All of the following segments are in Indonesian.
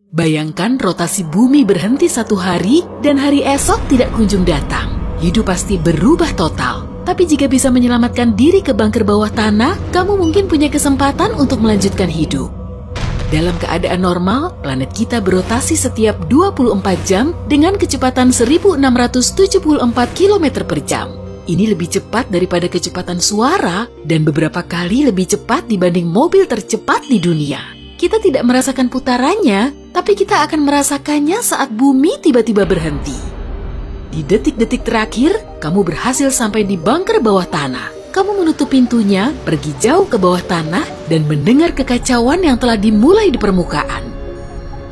Bayangkan rotasi bumi berhenti satu hari dan hari esok tidak kunjung datang. Hidup pasti berubah total. Tapi jika bisa menyelamatkan diri ke bunker bawah tanah, kamu mungkin punya kesempatan untuk melanjutkan hidup. Dalam keadaan normal, planet kita berotasi setiap 24 jam dengan kecepatan 1674 km per jam. Ini lebih cepat daripada kecepatan suara dan beberapa kali lebih cepat dibanding mobil tercepat di dunia. Kita tidak merasakan putarannya, tapi kita akan merasakannya saat bumi tiba-tiba berhenti. Di detik-detik terakhir, kamu berhasil sampai di bunker bawah tanah. Kamu menutup pintunya, pergi jauh ke bawah tanah, dan mendengar kekacauan yang telah dimulai di permukaan.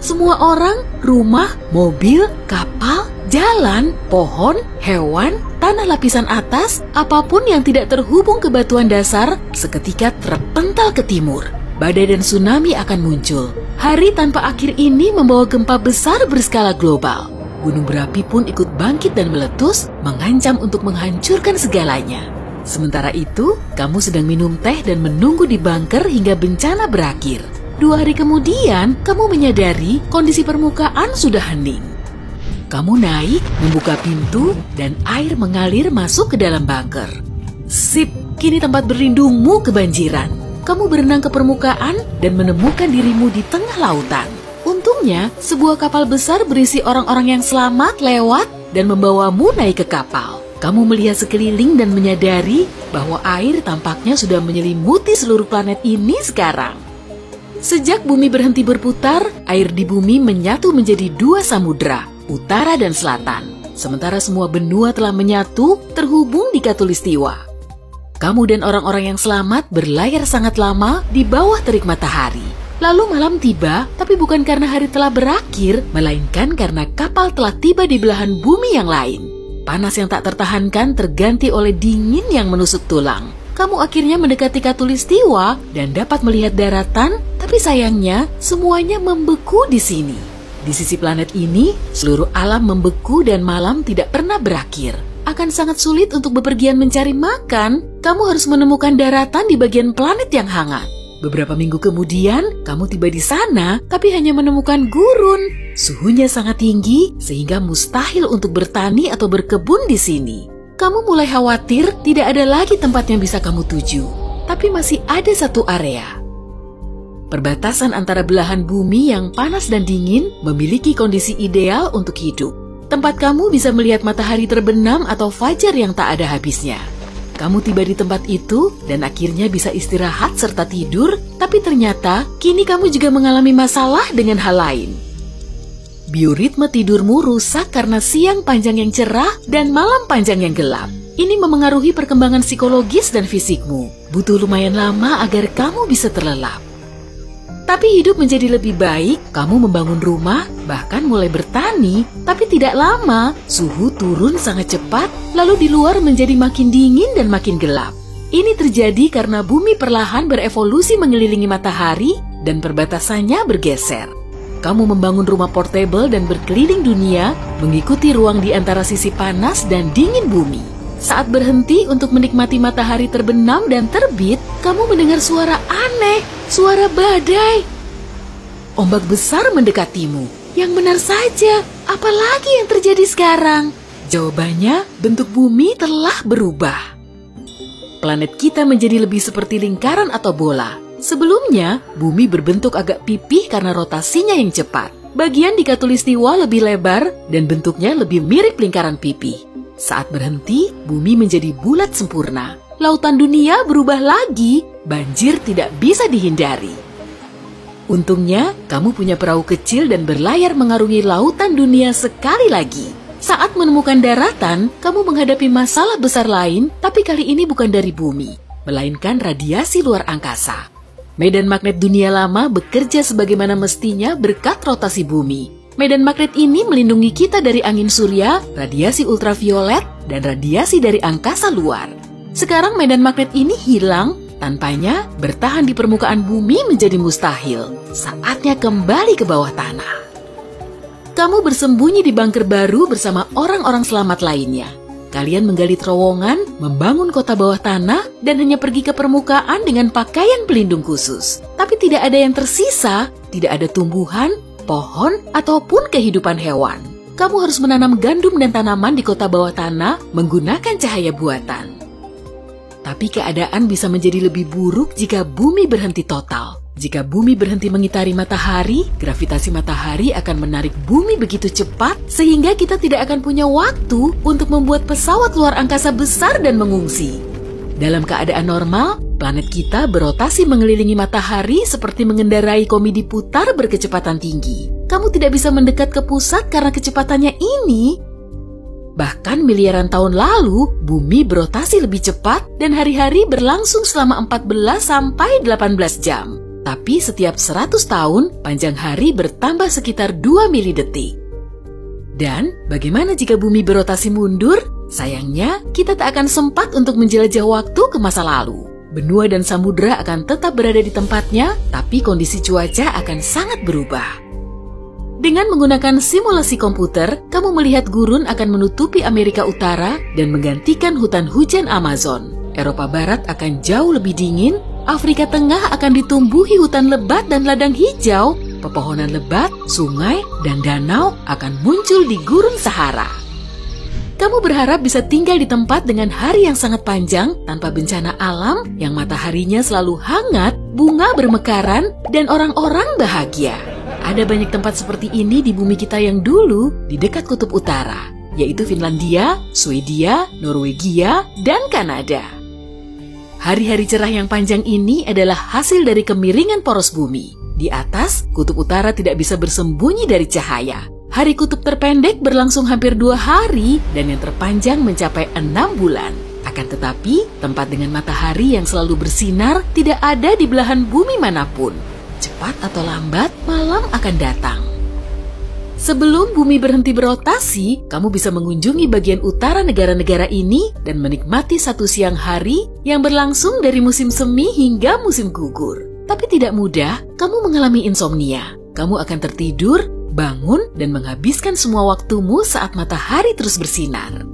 Semua orang, rumah, mobil, kapal, jalan, pohon, hewan, tanah lapisan atas, apapun yang tidak terhubung ke batuan dasar, seketika terpental ke timur. Badai dan tsunami akan muncul. Hari tanpa akhir ini membawa gempa besar berskala global. Gunung berapi pun ikut bangkit dan meletus, mengancam untuk menghancurkan segalanya. Sementara itu, kamu sedang minum teh dan menunggu di bunker hingga bencana berakhir. 2 hari kemudian, kamu menyadari kondisi permukaan sudah hening. Kamu naik, membuka pintu, dan air mengalir masuk ke dalam bunker. Sip, kini tempat berlindungmu kebanjiran. Kamu berenang ke permukaan dan menemukan dirimu di tengah lautan. Untungnya, sebuah kapal besar berisi orang-orang yang selamat lewat dan membawamu naik ke kapal. Kamu melihat sekeliling dan menyadari bahwa air tampaknya sudah menyelimuti seluruh planet ini sekarang. Sejak bumi berhenti berputar, air di bumi menyatu menjadi 2 samudera, utara dan selatan. Sementara semua benua telah menyatu, terhubung di Khatulistiwa. Kamu dan orang-orang yang selamat berlayar sangat lama di bawah terik matahari. Lalu malam tiba, tapi bukan karena hari telah berakhir, melainkan karena kapal telah tiba di belahan bumi yang lain. Panas yang tak tertahankan terganti oleh dingin yang menusuk tulang. Kamu akhirnya mendekati Khatulistiwa dan dapat melihat daratan, tapi sayangnya semuanya membeku di sini. Di sisi planet ini, seluruh alam membeku dan malam tidak pernah berakhir. Akan sangat sulit untuk bepergian mencari makan, kamu harus menemukan daratan di bagian planet yang hangat. Beberapa minggu kemudian, kamu tiba di sana, tapi hanya menemukan gurun. Suhunya sangat tinggi, sehingga mustahil untuk bertani atau berkebun di sini. Kamu mulai khawatir tidak ada lagi tempat yang bisa kamu tuju. Tapi masih ada satu area. Perbatasan antara belahan bumi yang panas dan dingin memiliki kondisi ideal untuk hidup. Tempat kamu bisa melihat matahari terbenam atau fajar yang tak ada habisnya. Kamu tiba di tempat itu dan akhirnya bisa istirahat serta tidur, tapi ternyata kini kamu juga mengalami masalah dengan hal lain. Bioritme tidurmu rusak karena siang panjang yang cerah dan malam panjang yang gelap. Ini memengaruhi perkembangan psikologis dan fisikmu. Butuh lumayan lama agar kamu bisa terlelap. Tapi hidup menjadi lebih baik, kamu membangun rumah, bahkan mulai bertani, tapi tidak lama, suhu turun sangat cepat, lalu di luar menjadi makin dingin dan makin gelap. Ini terjadi karena bumi perlahan berevolusi mengelilingi matahari dan perbatasannya bergeser. Kamu membangun rumah portable dan berkeliling dunia, mengikuti ruang di antara sisi panas dan dingin bumi. Saat berhenti untuk menikmati matahari terbenam dan terbit, kamu mendengar suara aneh, suara badai. Ombak besar mendekatimu. Yang benar saja, apalagi yang terjadi sekarang? Jawabannya, bentuk bumi telah berubah. Planet kita menjadi lebih seperti lingkaran atau bola. Sebelumnya, bumi berbentuk agak pipih karena rotasinya yang cepat. Bagian di Khatulistiwa lebih lebar dan bentuknya lebih mirip lingkaran pipih. Saat berhenti, bumi menjadi bulat sempurna. Lautan dunia berubah lagi, banjir tidak bisa dihindari. Untungnya, kamu punya perahu kecil dan berlayar mengarungi lautan dunia sekali lagi. Saat menemukan daratan, kamu menghadapi masalah besar lain, tapi kali ini bukan dari bumi, melainkan radiasi luar angkasa. Medan magnet dunia lama bekerja sebagaimana mestinya berkat rotasi bumi. Medan magnet ini melindungi kita dari angin surya, radiasi ultraviolet, dan radiasi dari angkasa luar. Sekarang medan magnet ini hilang, tanpanya bertahan di permukaan bumi menjadi mustahil. Saatnya kembali ke bawah tanah. Kamu bersembunyi di bunker baru bersama orang-orang selamat lainnya. Kalian menggali terowongan, membangun kota bawah tanah, dan hanya pergi ke permukaan dengan pakaian pelindung khusus. Tapi tidak ada yang tersisa, tidak ada tumbuhan, pohon, ataupun kehidupan hewan. Kamu harus menanam gandum dan tanaman di kota bawah tanah menggunakan cahaya buatan. Tapi keadaan bisa menjadi lebih buruk jika bumi berhenti total. Jika bumi berhenti mengitari matahari, gravitasi matahari akan menarik bumi begitu cepat sehingga kita tidak akan punya waktu untuk membuat pesawat luar angkasa besar dan mengungsi. Dalam keadaan normal, planet kita berotasi mengelilingi matahari seperti mengendarai komedi putar berkecepatan tinggi. Kamu tidak bisa mendekat ke pusat karena kecepatannya ini. Bahkan miliaran tahun lalu, bumi berotasi lebih cepat dan hari-hari berlangsung selama 14-18 jam. Tapi setiap 100 tahun, panjang hari bertambah sekitar 2 milidetik. Dan bagaimana jika bumi berotasi mundur? Sayangnya, kita tak akan sempat untuk menjelajah waktu ke masa lalu. Benua dan samudera akan tetap berada di tempatnya, tapi kondisi cuaca akan sangat berubah. Dengan menggunakan simulasi komputer, kamu melihat gurun akan menutupi Amerika Utara dan menggantikan hutan hujan Amazon. Eropa Barat akan jauh lebih dingin, Afrika Tengah akan ditumbuhi hutan lebat dan ladang hijau, pepohonan lebat, sungai, dan danau akan muncul di gurun Sahara. Kamu berharap bisa tinggal di tempat dengan hari yang sangat panjang tanpa bencana alam yang mataharinya selalu hangat, bunga bermekaran, dan orang-orang bahagia. Ada banyak tempat seperti ini di bumi kita yang dulu di dekat kutub utara, yaitu Finlandia, Swedia, Norwegia, dan Kanada. Hari-hari cerah yang panjang ini adalah hasil dari kemiringan poros bumi. Di atas, kutub utara tidak bisa bersembunyi dari cahaya. Hari kutub terpendek berlangsung hampir 2 hari dan yang terpanjang mencapai 6 bulan. Akan tetapi, tempat dengan matahari yang selalu bersinar tidak ada di belahan bumi manapun. Cepat atau lambat, malam akan datang. Sebelum bumi berhenti berotasi, kamu bisa mengunjungi bagian utara negara-negara ini dan menikmati satu siang hari yang berlangsung dari musim semi hingga musim gugur. Tapi tidak mudah, kamu mengalami insomnia. Kamu akan tertidur, bangun, dan menghabiskan semua waktumu saat matahari terus bersinar.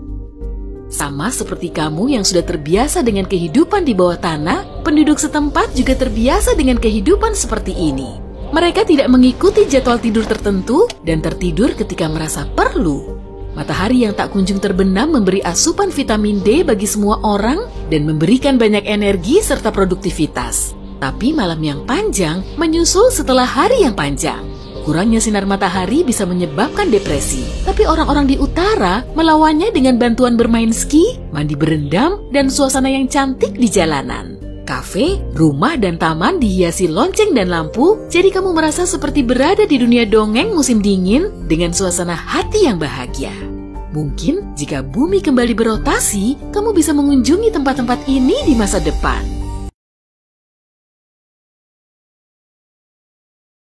Sama seperti kamu yang sudah terbiasa dengan kehidupan di bawah tanah, penduduk setempat juga terbiasa dengan kehidupan seperti ini. Mereka tidak mengikuti jadwal tidur tertentu dan tertidur ketika merasa perlu. Matahari yang tak kunjung terbenam memberi asupan vitamin D bagi semua orang dan memberikan banyak energi serta produktivitas. Tapi malam yang panjang menyusul setelah hari yang panjang. Kurangnya sinar matahari bisa menyebabkan depresi, tapi orang-orang di utara melawannya dengan bantuan bermain ski, mandi berendam, dan suasana yang cantik di jalanan. Kafe, rumah, dan taman dihiasi lonceng dan lampu, jadi kamu merasa seperti berada di dunia dongeng musim dingin dengan suasana hati yang bahagia. Mungkin jika bumi kembali berotasi, kamu bisa mengunjungi tempat-tempat ini di masa depan.